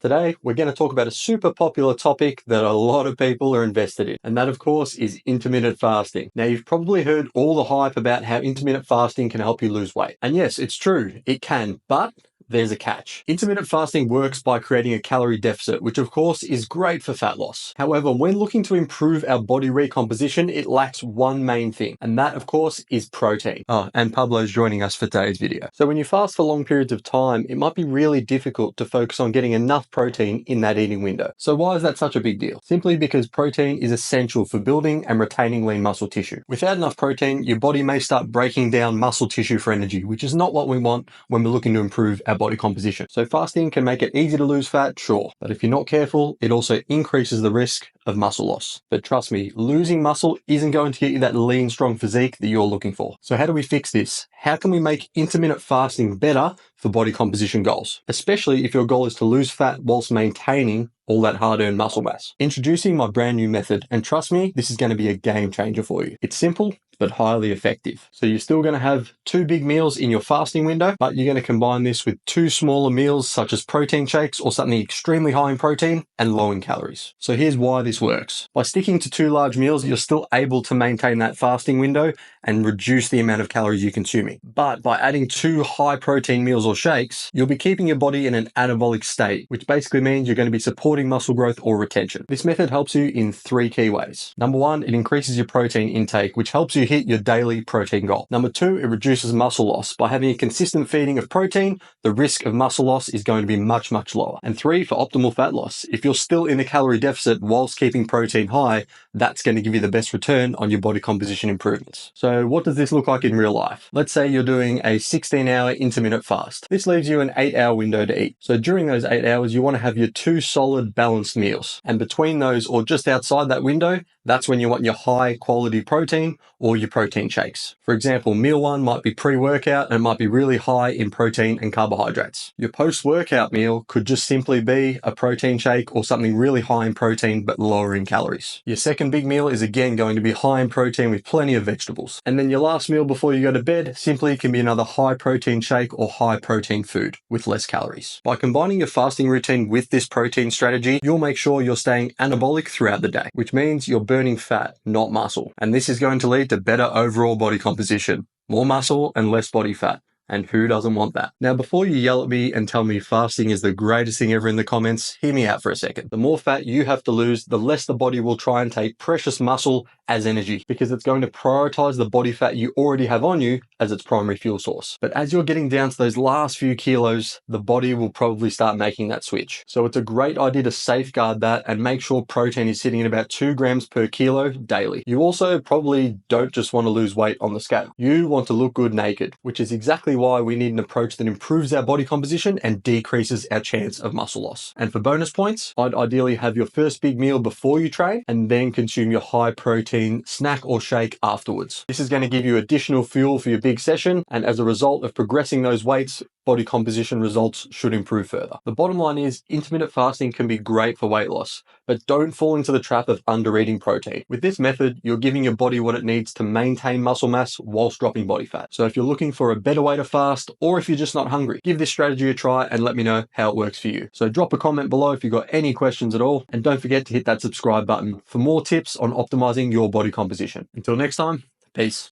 Today, we're going to talk about a super popular topic that a lot of people are invested in, and that, of course, is intermittent fasting. Now, you've probably heard all the hype about how intermittent fasting can help you lose weight. And yes, it's true, it can, but there's a catch. Intermittent fasting works by creating a calorie deficit, which of course is great for fat loss. However, when looking to improve our body recomposition, it lacks one main thing, and that of course is protein. Oh, and Pablo's joining us for today's video. So when you fast for long periods of time, it might be really difficult to focus on getting enough protein in that eating window. So why is that such a big deal? Simply because protein is essential for building and retaining lean muscle tissue. Without enough protein, your body may start breaking down muscle tissue for energy, which is not what we want when we're looking to improve our body composition. So fasting can make it easy to lose fat, sure, but if you're not careful, it also increases the risk of muscle loss. But trust me, losing muscle isn't going to get you that lean, strong physique that you're looking for. So how do we fix this? How can we make intermittent fasting better for body composition goals, especially if your goal is to lose fat whilst maintaining all that hard-earned muscle mass? Introducing my brand new method, and trust me, this is going to be a game changer for you. It's simple, but highly effective. So you're still going to have 2 big meals in your fasting window, but you're going to combine this with 2 smaller meals such as protein shakes or something extremely high in protein and low in calories. So here's why this works. By sticking to 2 large meals, you're still able to maintain that fasting window and reduce the amount of calories you're consuming. But by adding 2 high protein meals or shakes, you'll be keeping your body in an anabolic state, which basically means you're going to be supporting muscle growth or retention. This method helps you in 3 key ways. Number 1, it increases your protein intake, which helps you hit your daily protein goal. Number 2, it reduces muscle loss. By having a consistent feeding of protein, the risk of muscle loss is going to be much, much lower. And 3, for optimal fat loss. If you're still in a calorie deficit whilst keeping protein high, that's going to give you the best return on your body composition improvements. So what does this look like in real life? Let's say you're doing a 16-hour intermittent fast. This leaves you an 8-hour window to eat. So during those 8 hours, you want to have your 2 solid balanced meals. And between those or just outside that window, that's when you want your high quality protein or your protein shakes. For example, meal 1 might be pre-workout and it might be really high in protein and carbohydrates. Your post-workout meal could just simply be a protein shake or something really high in protein but lower in calories. Your second big meal is again going to be high in protein with plenty of vegetables. And then your last meal before you go to bed simply can be another high protein shake or high protein food with less calories. By combining your fasting routine with this protein strategy, you'll make sure you're staying anabolic throughout the day, which means you're burning fat, not muscle. And this is going to lead to better overall body composition, more muscle and less body fat. And who doesn't want that? Now, before you yell at me and tell me fasting is the greatest thing ever in the comments, hear me out for a second. The more fat you have to lose, the less the body will try and take precious muscle as energy, because it's going to prioritize the body fat you already have on you as its primary fuel source. But as you're getting down to those last few kilos, the body will probably start making that switch. So it's a great idea to safeguard that and make sure protein is sitting at about 2 grams per kilo daily. You also probably don't just want to lose weight on the scale. You want to look good naked, which is exactly why we need an approach that improves our body composition and decreases our chance of muscle loss. And for bonus points, I'd ideally have your first big meal before you train and then consume your high protein snack or shake afterwards. This is going to give you additional fuel for your big session, and as a result of progressing those weights, body composition results should improve further. The bottom line is intermittent fasting can be great for weight loss, but don't fall into the trap of under-eating protein. With this method, you're giving your body what it needs to maintain muscle mass whilst dropping body fat. So if you're looking for a better way to fast, or if you're just not hungry, give this strategy a try and let me know how it works for you. So drop a comment below if you've got any questions at all, and don't forget to hit that subscribe button for more tips on optimizing your body composition. Until next time, peace.